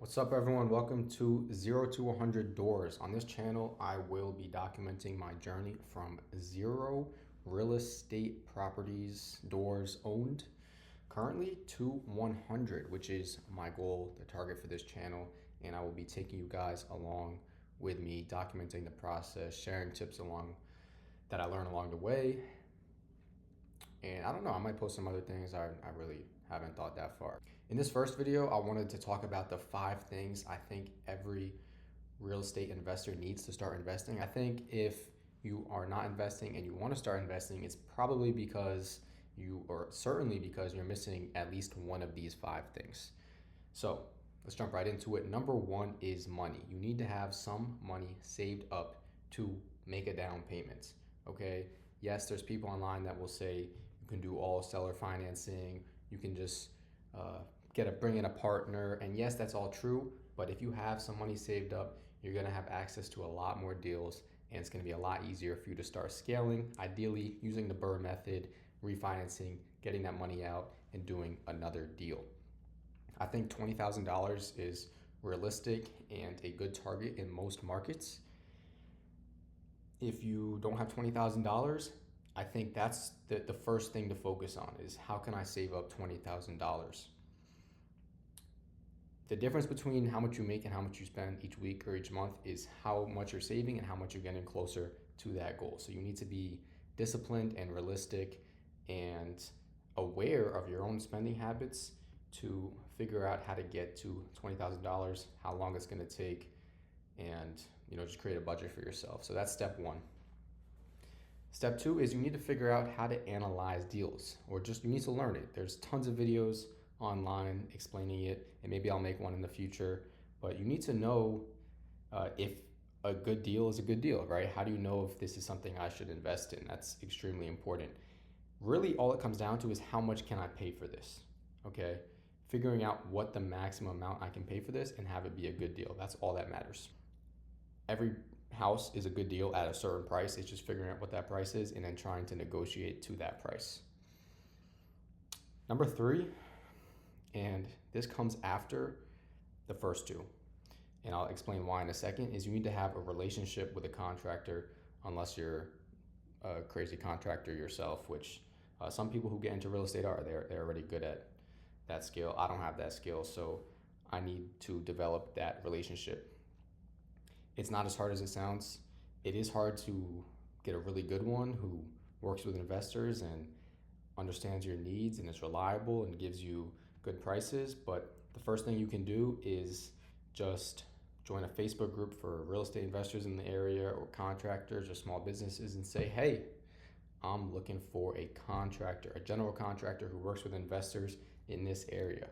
What's up, everyone? Welcome to 0 to 100 Doors. On this channel, I will be documenting my journey from zero real estate properties, doors owned, currently to 100, which is my goal, the target for this channel. And I will be taking you guys along with me, documenting the process, sharing tips that I learned along the way. And I don't know, I might post some other things. I really haven't thought that far. In this first video, I wanted to talk about the 5 things I think every real estate investor needs to start investing. I think if you are not investing and you want to start investing, it's probably because certainly because you're missing at least one of these 5 things. So let's jump right into it. Number 1 is money. You need to have some money saved up to make a down payment, okay? Yes, there's people online that will say you can do all seller financing, you can just bring in a partner, and yes, that's all true, but if you have some money saved up, you're gonna have access to a lot more deals, and it's gonna be a lot easier for you to start scaling, ideally using the BRRRR method, refinancing, getting that money out, and doing another deal. I think $20,000 is realistic and a good target in most markets. If you don't have $20,000, I think that's the first thing to focus on is how can I save up $20,000? The difference between how much you make and how much you spend each week or each month is how much you're saving and how much you're getting closer to that goal. So you need to be disciplined and realistic and aware of your own spending habits to figure out how to get to $20,000, how long it's going to take, and just create a budget for yourself. So that's step 1. Step 2 is you need to figure out how to analyze deals, or just you need to learn it. There's tons of videos online explaining it, and maybe I'll make one in the future, but you need to know if a good deal is a good deal, right? How do you know if this is something I should invest in? That's extremely important. Really, all it comes down to is how much can I pay for this, okay? Figuring out what the maximum amount I can pay for this and have it be a good deal. That's all that matters. Every house is a good deal at a certain price. It's just figuring out what that price is and then trying to negotiate to that price. Number 3, and this comes after the first 2, and I'll explain why in a second, is you need to have a relationship with a contractor, unless you're a crazy contractor yourself, which some people who get into real estate they're already good at that skill. I don't have that skill, so I need to develop that relationship. It's not as hard as it sounds. It is hard to get a really good one who works with investors and understands your needs and is reliable and gives you good prices. But the first thing you can do is just join a Facebook group for real estate investors in the area or contractors or small businesses and say, hey, I'm looking for a contractor, a general contractor who works with investors in this area.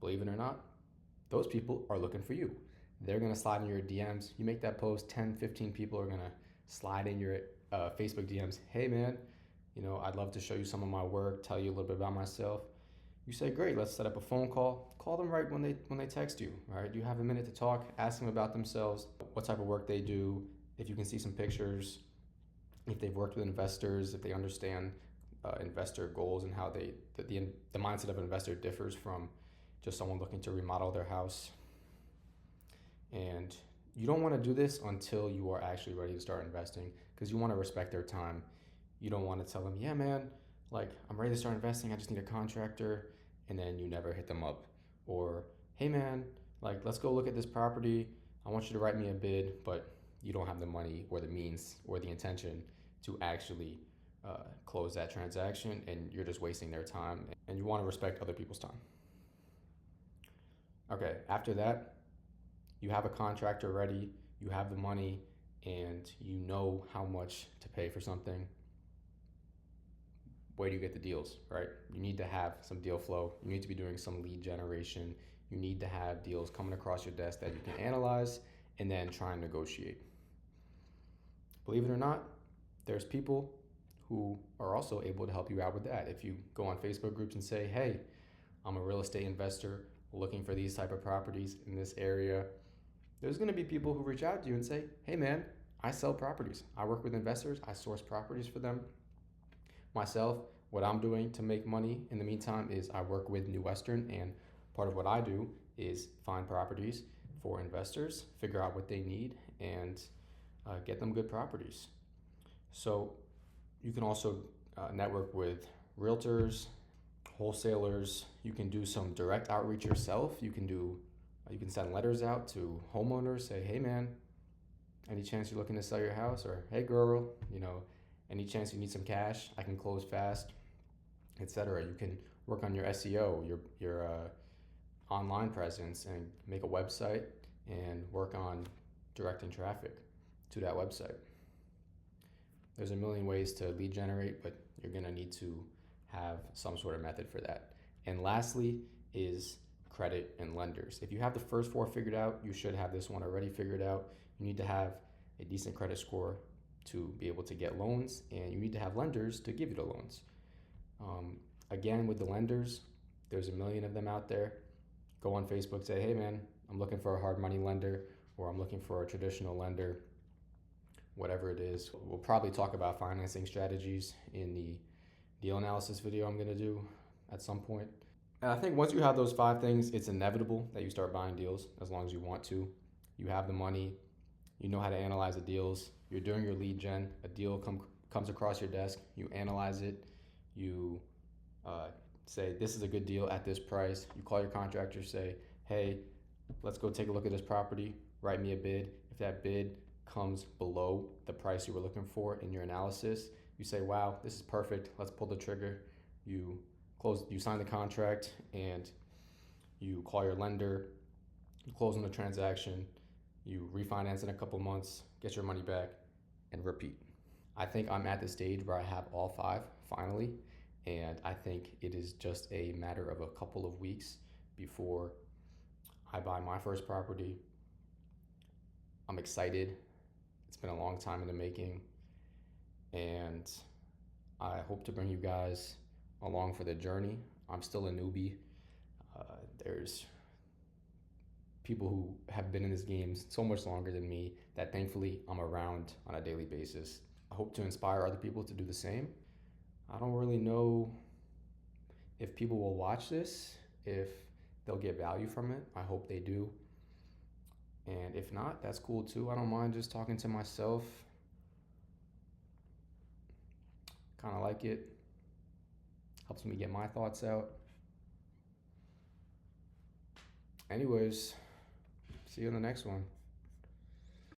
Believe it or not, those people are looking for you. They're gonna slide in your DMs. You make that post, 10, 15 people are gonna slide in your Facebook DMs. Hey man, I'd love to show you some of my work, tell you a little bit about myself. You say, great, let's set up a phone call. Call them right when they text you, right? You have a minute to talk, ask them about themselves, what type of work they do, if you can see some pictures, if they've worked with investors, if they understand investor goals and how the mindset of an investor differs from just someone looking to remodel their house. And you don't want to do this until you are actually ready to start investing, because you want to respect their time. You don't want to tell them, yeah, man, like I'm ready to start investing, I just need a contractor, and then you never hit them up. Or, hey man, like let's go look at this property, I want you to write me a bid, but you don't have the money or the means or the intention to actually close that transaction, and you're just wasting their time, and you want to respect other people's time. Okay, after that, you have a contractor ready, you have the money, and you know how much to pay for something. Where do you get the deals, right? You need to have some deal flow. You need to be doing some lead generation. You need to have deals coming across your desk that you can analyze and then try and negotiate. Believe it or not, there's people who are also able to help you out with that. If you go on Facebook groups and say, hey, I'm a real estate investor looking for these type of properties in this area, there's going to be people who reach out to you and say, hey man, I sell properties. I work with investors. I source properties for them. Myself, what I'm doing to make money in the meantime is I work with New Western, and part of what I do is find properties for investors, figure out what they need, and get them good properties. So you can also network with realtors, wholesalers. You can do some direct outreach yourself. You can send letters out to homeowners. Say, hey man, any chance you're looking to sell your house? Or hey girl, any chance you need some cash? I can close fast, etc. You can work on your SEO, your online presence, and make a website and work on directing traffic to that website. There's a million ways to lead generate, but you're gonna need to have some sort of method for that. And lastly is credit and lenders. If you have the first four figured out, you should have this one already figured out. You need to have a decent credit score to be able to get loans, and you need to have lenders to give you the loans. Again, with the lenders, there's a million of them out there. Go on Facebook, say, hey man, I'm looking for a hard money lender, or I'm looking for a traditional lender, whatever it is. We'll probably talk about financing strategies in the deal analysis video I'm gonna do at some point. And I think once you have those 5 things, it's inevitable that you start buying deals as long as you want to. You have the money, you know how to analyze the deals, you're doing your lead gen, a deal comes across your desk, you analyze it, you say this is a good deal at this price. You call your contractor, say, hey, let's go take a look at this property, write me a bid. If that bid comes below the price you were looking for in your analysis, you say, wow, this is perfect, let's pull the trigger. You sign the contract, and you call your lender, you close on the transaction, you refinance in a couple months, get your money back, and repeat. I think I'm at the stage where I have all 5 finally, and I think it is just a matter of a couple of weeks before I buy my first property. I'm excited. It's been a long time in the making, and I hope to bring you guys along for the journey. I'm still a newbie. There's people who have been in this game so much longer than me that thankfully I'm around on a daily basis. I hope to inspire other people to do the same. I don't really know if people will watch this, if they'll get value from it. I hope they do. And if not, that's cool too. I don't mind just talking to myself. Kind of like it. Helps me get my thoughts out. Anyways, see you in the next one.